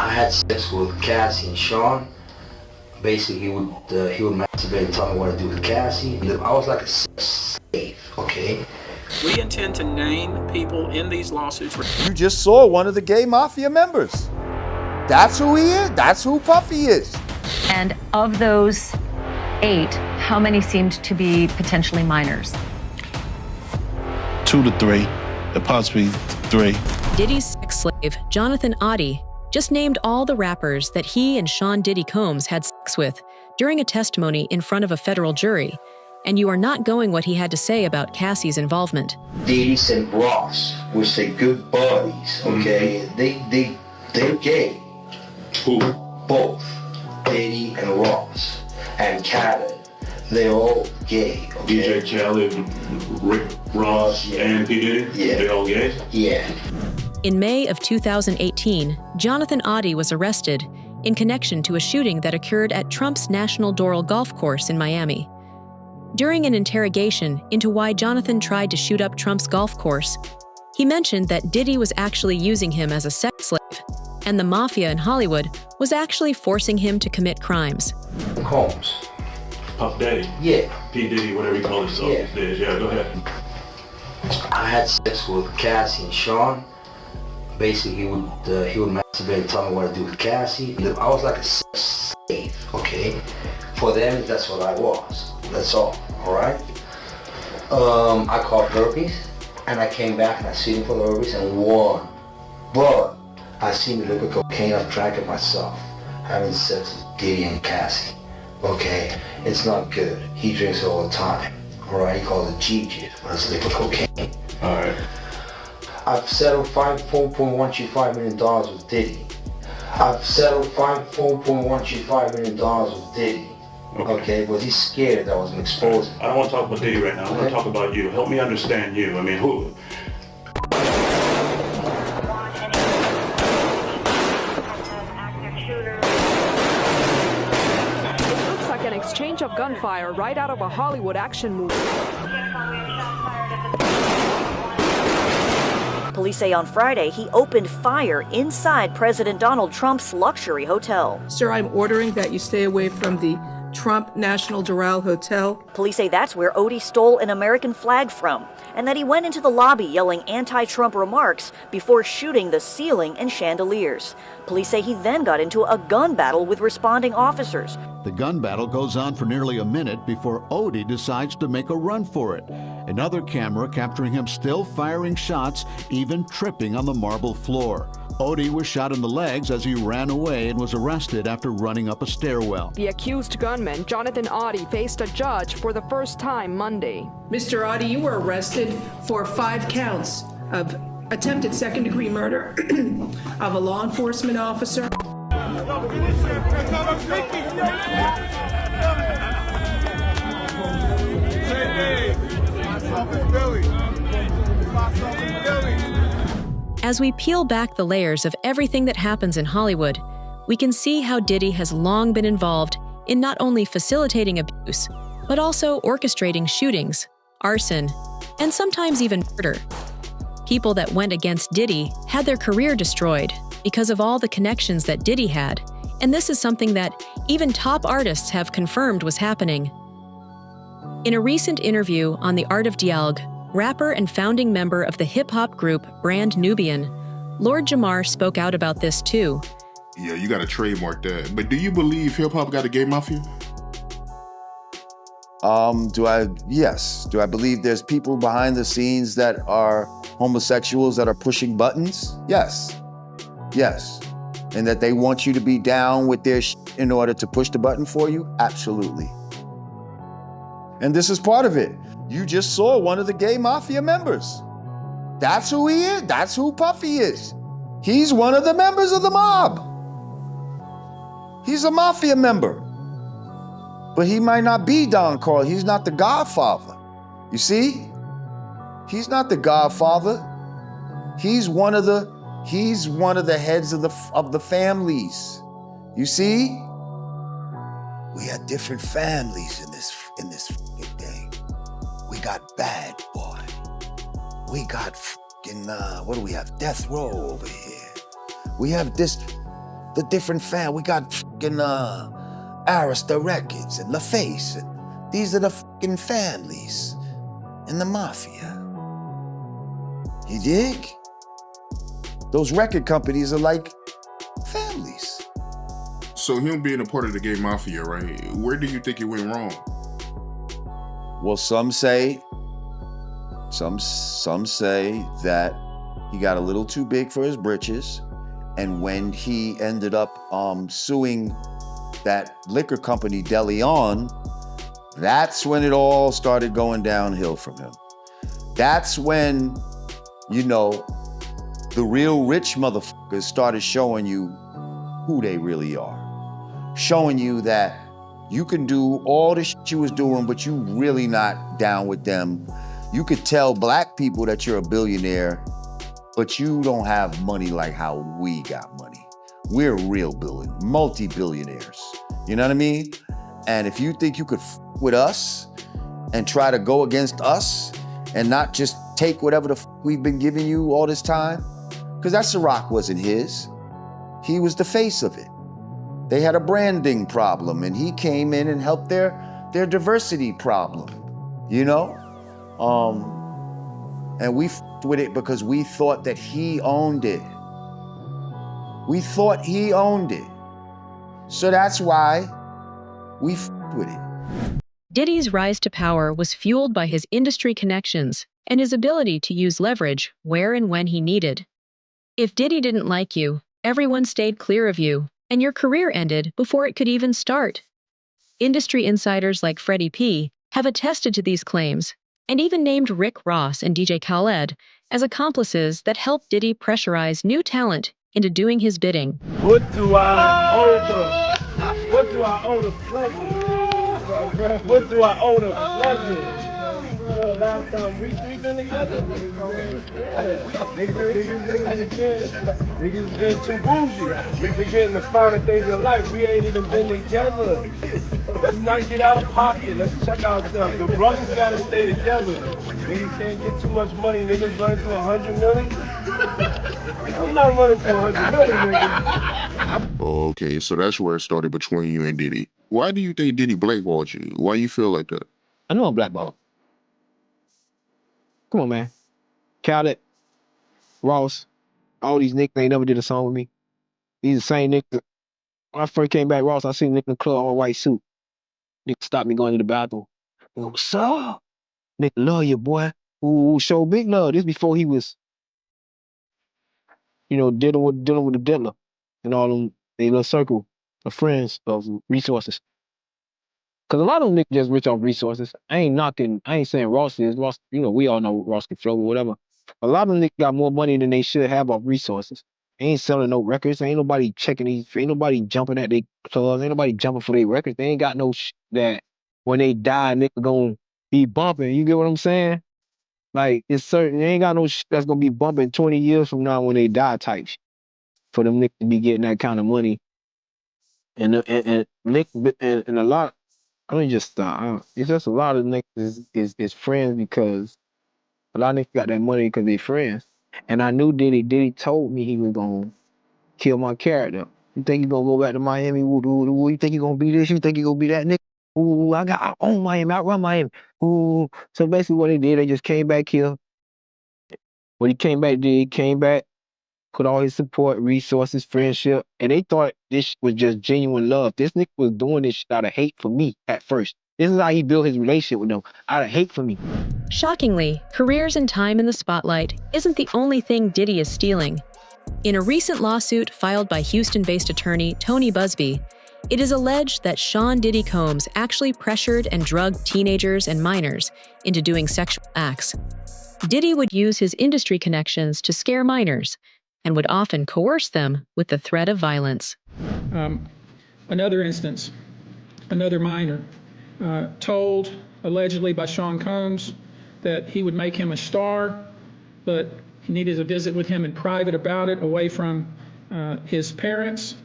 I had sex with Cassie and Sean. Basically, he would masturbate and tell me what to do with Cassie. I was like a sex slave, okay? We intend to name people in these lawsuits. You just saw one of the gay mafia members. That's who he is. That's who Puffy is. And of those 8, how many seemed to be potentially minors? 2 to 3, possibly 3. Diddy's sex slave, Jonathan Oddie, just named all the rappers that he and Sean Diddy Combs had sex with during a testimony in front of a federal jury. And you are not going what he had to say about Cassie's involvement. Diddy's and Ross, which they good buddies, okay? They're gay. Who? Both. Diddy and Ross. And Khaled. They're all gay, okay? DJ Khaled, Rick Ross, Yeah. and P. Diddy? Yeah. They all gay? Yeah. In May of 2018, Jonathan Oddie was arrested in connection to a shooting that occurred at Trump's National Doral Golf Course in Miami. During an interrogation into why Jonathan tried to shoot up Trump's golf course, he mentioned that Diddy was actually using him as a sex slave, and the mafia in Hollywood was actually forcing him to commit crimes. Combs. Puff Daddy? Yeah. P. Diddy, whatever you call himself Yeah. these days. Yeah, go ahead. I had sex with Cassie and Sean. Basically, he would masturbate and tell me what to do with Cassie. I was like a sex slave, okay? For them, that's what I was. That's all right? I caught herpes, and I came back and I seen him for the herpes and won. But I seen the liquid cocaine, I've drank it myself, having sex with Diddy and Cassie, okay? It's not good. He drinks it all the time, all right? He calls it G-Jit, but it's liquid cocaine. All right. I've settled $4.125 million with Diddy. I've settled $4.125 million with Diddy. Okay, was he scared that I was exposed? I don't want to talk about Diddy right now. I want to talk about you. Help me understand you. I mean, who? It looks like an exchange of gunfire right out of a Hollywood action movie. Police say on Friday he opened fire inside President Donald Trump's luxury hotel. Sir, I'm ordering that you stay away from the Trump National Doral Hotel. Police say that's where Odie stole an American flag from, and that he went into the lobby yelling anti-Trump remarks before shooting the ceiling and chandeliers. Police say he then got into a gun battle with responding officers. The gun battle goes on for nearly a minute before Odie decides to make a run for it. Another camera capturing him still firing shots, even tripping on the marble floor. Odie was shot in the legs as he ran away and was arrested after running up a stairwell. The accused gunman, Jonathan Oddie, faced a judge for the first time Monday. Mr. Oddie, you were arrested for 5 counts of attempted second-degree murder of a law enforcement officer. As we peel back the layers of everything that happens in Hollywood, we can see how Diddy has long been involved in not only facilitating abuse, but also orchestrating shootings, arson, and sometimes even murder. People that went against Diddy had their career destroyed because of all the connections that Diddy had, and this is something that even top artists have confirmed was happening. In a recent interview on The Art of Dialogue, rapper and founding member of the hip-hop group Brand Nubian, Lord Jamar spoke out about this too. Yeah, you gotta trademark that. But do you believe hip-hop got a gay mafia? Yes. Do I believe there's people behind the scenes that are homosexuals that are pushing buttons? Yes. Yes. And that they want you to be down with their in order to push the button for you? Absolutely. And this is part of it. You just saw one of the gay mafia members. That's who he is. That's who Puffy is. He's one of the members of the mob. He's a mafia member. But he might not be Don Carl. He's not the godfather. You see? He's not the godfather. He's one of the heads of the families. You see? We had different families in this fucking thing. We got Bad Boy. We got fucking what do we have? Death Row over here. We have this. the different we got fucking Arista Records and LaFace. And these are the fucking families in the mafia. You dig? Those record companies are like families. So him being a part of the gay mafia, right? Where do you think it went wrong? Well, some say that he got a little too big for his britches, and when he ended up suing that liquor company, De Leon, that's when it all started going downhill from him. That's when, you know, the real rich motherfuckers started showing you who they really are. Showing you that you can do all the shit you was doing, but you really not down with them. You could tell black people that you're a billionaire, but you don't have money like how we got money. We're real multi-billionaires. You know what I mean? And if you think you could with us and try to go against us and not just take whatever the we've been giving you all this time, because that Ciroc wasn't his. He was the face of it. They had a branding problem, and he came in and helped their diversity problem, you know? And we with it because we thought that he owned it. We thought he owned it. So that's why we with it. Diddy's rise to power was fueled by his industry connections and his ability to use leverage where and when he needed. If Diddy didn't like you, everyone stayed clear of you, and your career ended before it could even start. Industry insiders like Freddie P. have attested to these claims, and even named Rick Ross and DJ Khaled as accomplices that helped Diddy pressurize new talent into doing his bidding. What do I owe What do I owe the pleasure? What do I owe the pleasure? Last time we been together, niggas been too bougie. We forgetting the finer things in life. We ain't even been together. Let's not get out of pocket. Let's check ourselves. The brothers gotta stay together. Niggas can't get too much money. Niggas running to 100 million. I'm not running to 100 million, nigga. Okay, so that's where it started between you and Diddy. Why do you think Diddy blackballed you? Why you feel like that? I know I'm blackballed. Come on, man. Khaled, Ross, all these niggas ain't never did a song with me. These the same niggas. When I first came back, Ross, I seen a nigga in the club, all white suit. Nigga stopped me going to the bathroom. Nigga, what's up? Nigga, love you, boy. Ooh, show big love. This before he was, you know, dealing with the dealer and all them, they little circle of friends, of resources. Cause a lot of them niggas just rich off resources. I ain't saying Ross is. Ross, you know, we all know Ross can flow or whatever. A lot of them niggas got more money than they should have off resources. Ain't selling no records. Ain't nobody checking these. Ain't nobody jumping at their clubs. Ain't nobody jumping for their records. They ain't got no that when they die, nigga gonna be bumping. You get what I'm saying? Like, it's certain, they ain't got no that's gonna be bumping 20 years from now when they die type shit. For them niggas to be getting that kind of money. And a lot, I mean, just it's just a lot of niggas is friends because a lot of niggas got that money because they friends. And I knew Diddy told me he was gonna kill my character. You think you gonna go back to Miami? You think you gonna be this? You think you gonna be that nigga? Ooh, I own Miami, I run Miami. Ooh. So basically what they did, they just came back here. When he came back, put all his support, resources, friendship, and they thought this was just genuine love. This nigga was doing this shit out of hate for me at first. This is how he built his relationship with them, out of hate for me. Shockingly, careers and time in the spotlight isn't the only thing Diddy is stealing. In a recent lawsuit filed by Houston-based attorney Tony Busby, it is alleged that Sean Diddy Combs actually pressured and drugged teenagers and minors into doing sexual acts. Diddy would use his industry connections to scare minors and would often coerce them with the threat of violence. Another instance, another minor, told allegedly by Sean Combs that he would make him a star, but he needed a visit with him in private about it, away from his parents.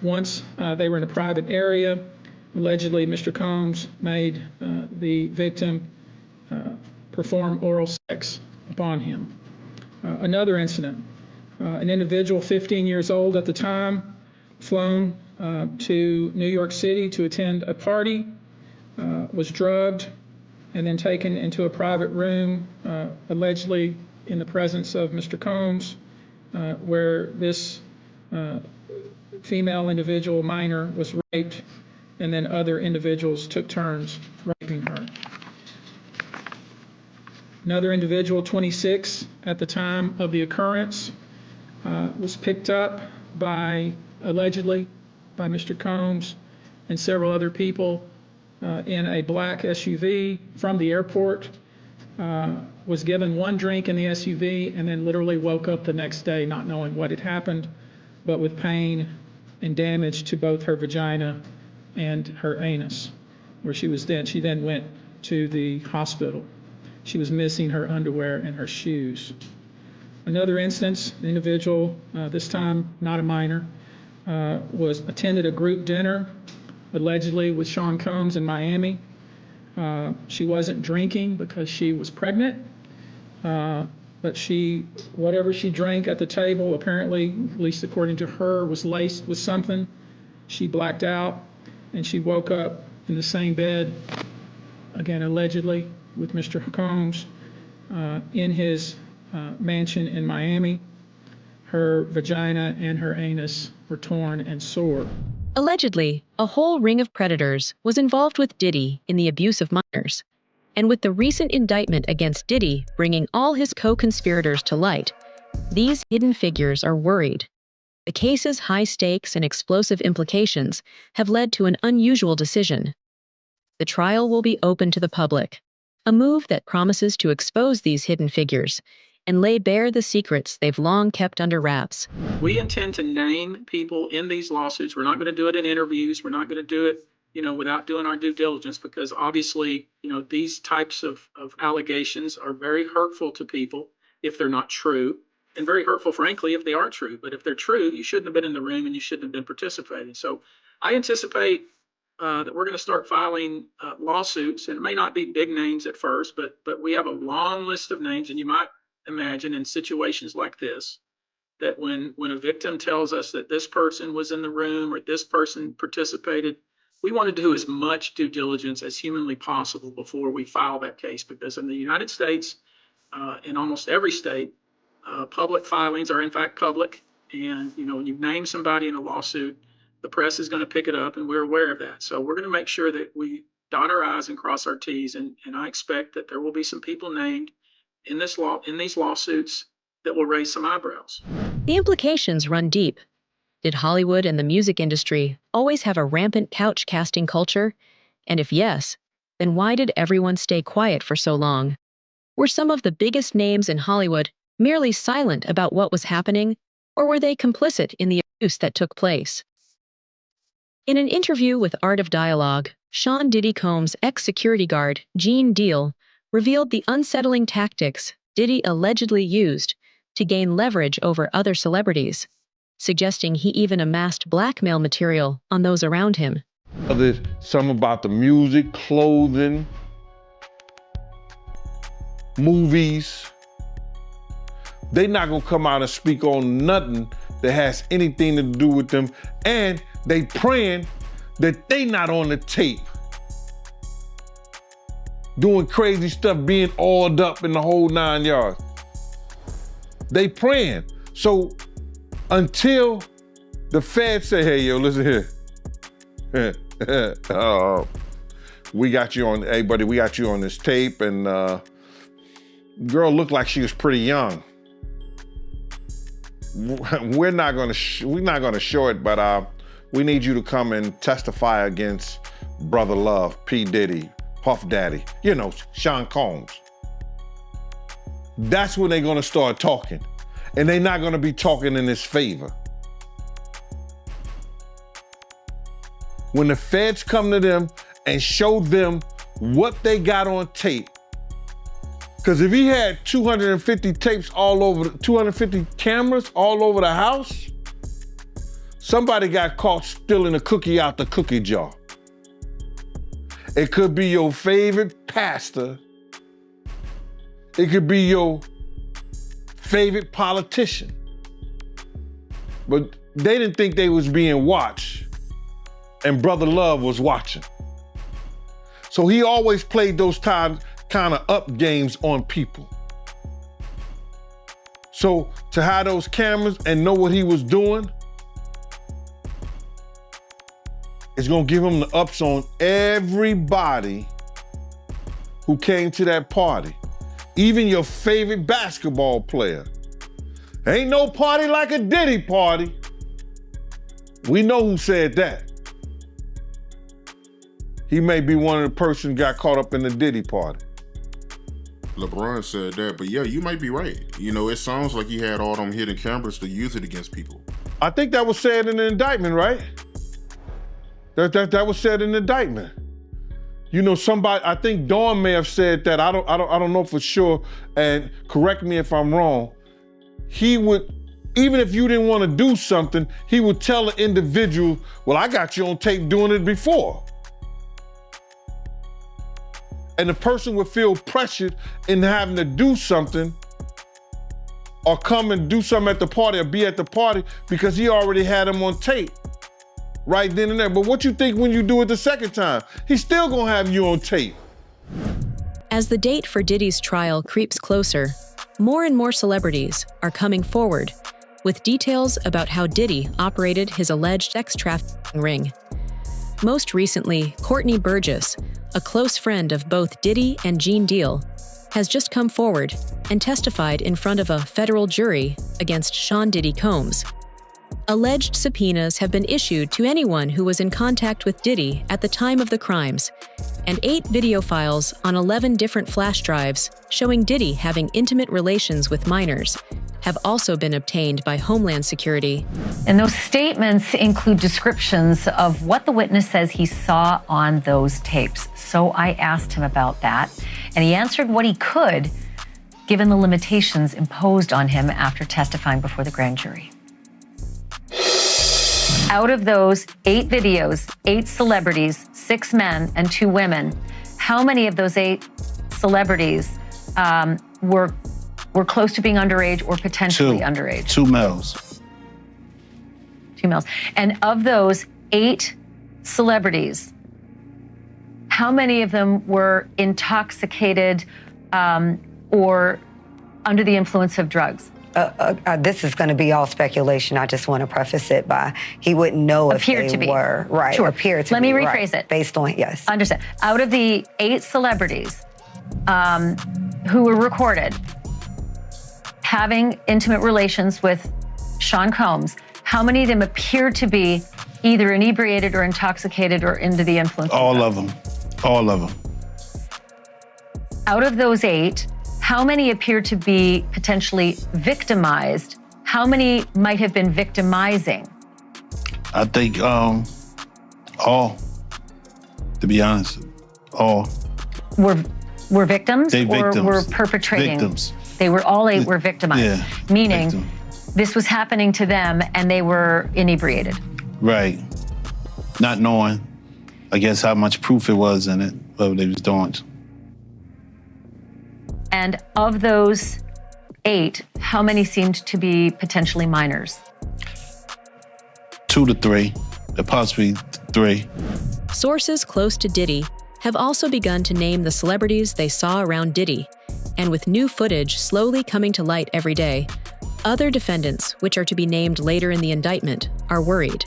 Once they were in a private area, allegedly Mr. Combs made the victim perform oral sex upon him. Another incident, an individual 15 years old at the time flown to New York City to attend a party, was drugged, and then taken into a private room, allegedly in the presence of Mr. Combs, where this female individual, minor, was raped, and then other individuals took turns raping her. Another individual, 26 at the time of the occurrence, was picked up allegedly by Mr. Combs and several other people in a black SUV from the airport, was given one drink in the SUV, and then literally woke up the next day not knowing what had happened, but with pain and damage to both her vagina and her anus, where she then went to the hospital. She was missing her underwear and her shoes. Another instance, the individual, this time not a minor, attended a group dinner, allegedly with Sean Combs in Miami. She wasn't drinking because she was pregnant, but whatever she drank at the table, apparently, at least according to her, was laced with something. She blacked out, and she woke up in the same bed, again allegedly, with Mr. Combs in his mansion in Miami. Her vagina and her anus were torn and sore. Allegedly, a whole ring of predators was involved with Diddy in the abuse of minors. And with the recent indictment against Diddy bringing all his co-conspirators to light, these hidden figures are worried. The case's high stakes and explosive implications have led to an unusual decision. The trial will be open to the public, a move that promises to expose these hidden figures and lay bare the secrets they've long kept under wraps. We intend to name people in these lawsuits. We're not going to do it in interviews. We're not going to do it, without doing our due diligence, because obviously, these types of allegations are very hurtful to people if they're not true, and very hurtful, frankly, if they are true. But if they're true, you shouldn't have been in the room and you shouldn't have been participating. So I anticipate that we're going to start filing lawsuits, and it may not be big names at first, but we have a long list of names, and you might imagine in situations like this, that when a victim tells us that this person was in the room or this person participated, we want to do as much due diligence as humanly possible before we file that case, because in the United States, in almost every state, public filings are in fact public. And when you name somebody in a lawsuit, the press is going to pick it up, and we're aware of that. So we're going to make sure that we dot our I's and cross our T's, and I expect that there will be some people named in these lawsuits that will raise some eyebrows. The implications run deep. Did Hollywood and the music industry always have a rampant couch casting culture? And if yes, then why did everyone stay quiet for so long? Were some of the biggest names in Hollywood merely silent about what was happening, or were they complicit in the abuse that took place? In an interview with Art of Dialogue, Sean Diddy Combs' ex-security guard, Gene Deal, revealed the unsettling tactics Diddy allegedly used to gain leverage over other celebrities, suggesting he even amassed blackmail material on those around him. There's some about the music, clothing, movies. They're not gonna come out and speak on nothing that has anything to do with them, and they praying that they not on the tape doing crazy stuff, being oiled up in the whole 9 yards. They praying. So until the feds say, hey, yo, listen here. We got you on, hey buddy, we got you on this tape, and girl looked like she was pretty young. We're not gonna show it, but we need you to come and testify against Brother Love, P. Diddy, Puff Daddy, Sean Combs. That's when they're gonna start talking. And they're not gonna be talking in his favor. When the feds come to them and show them what they got on tape, because if he had 250 tapes all over, 250 cameras all over the house, somebody got caught stealing a cookie out the cookie jar. It could be your favorite pastor. It could be your favorite politician. But they didn't think they was being watched, and Brother Love was watching. So he always played those kind of up games on people. So to have those cameras and know what he was doing, it's gonna give him the ups on everybody who came to that party. Even your favorite basketball player. Ain't no party like a Diddy party. We know who said that. He may be one of the person who got caught up in the Diddy party. LeBron said that, but yeah, you might be right. You know, it sounds like he had all them hidden cameras to use it against people. I think that was said in the indictment, right? That was said in the indictment. You know, somebody, I think Dawn may have said that. I don't know for sure, and correct me if I'm wrong. He would, even if you didn't want to do something, he would tell the individual, well, I got you on tape doing it before. And the person would feel pressured in having to do something or come and do something at the party or be at the party because he already had him on tape right then and there. But what you think when you do it the second time? He's still gonna have you on tape. As the date for Diddy's trial creeps closer, more and more celebrities are coming forward with details about how Diddy operated his alleged sex trafficking ring. Most recently, Courtney Burgess, a close friend of both Diddy and Gene Deal, has just come forward and testified in front of a federal jury against Sean Diddy Combs. Alleged subpoenas have been issued to anyone who was in contact with Diddy at the time of the crimes, and 8 video files on 11 different flash drives showing Diddy having intimate relations with minors have also been obtained by Homeland Security. And those statements include descriptions of what the witness says he saw on those tapes. So I asked him about that, and he answered what he could, given the limitations imposed on him after testifying before the grand jury. Out of those 8 videos, 8 celebrities, 6 men and 2 women, how many of those 8 celebrities were close to being underage or potentially underage? 2 males. 2 males. And of those 8 celebrities, how many of them were intoxicated or under the influence of drugs? This is going to be all speculation. I just want to preface it by he wouldn't know if they were. Right. Sure. Appear to Let be. me rephrase it. Based on, yes. Understand. Out of the 8 celebrities who were recorded having intimate relations with Sean Combs, how many of them appeared to be either inebriated or intoxicated or under the influence of drugs? All of them. All of them. Out of those 8, how many appeared to be potentially victimized? How many might have been victimizing? I think all, to be honest, all. Were victims They victims. Or were perpetrating? Victims. They were all 8 were victimized. Yeah. Meaning this was happening to them and they were inebriated. Right. Not knowing, I guess, how much proof it was in it, what they was doing. And of those 8, how many seemed to be potentially minors? 2 to 3, possibly 3. Sources close to Diddy have also begun to name the celebrities they saw around Diddy, and with new footage slowly coming to light every day, other defendants, which are to be named later in the indictment, are worried.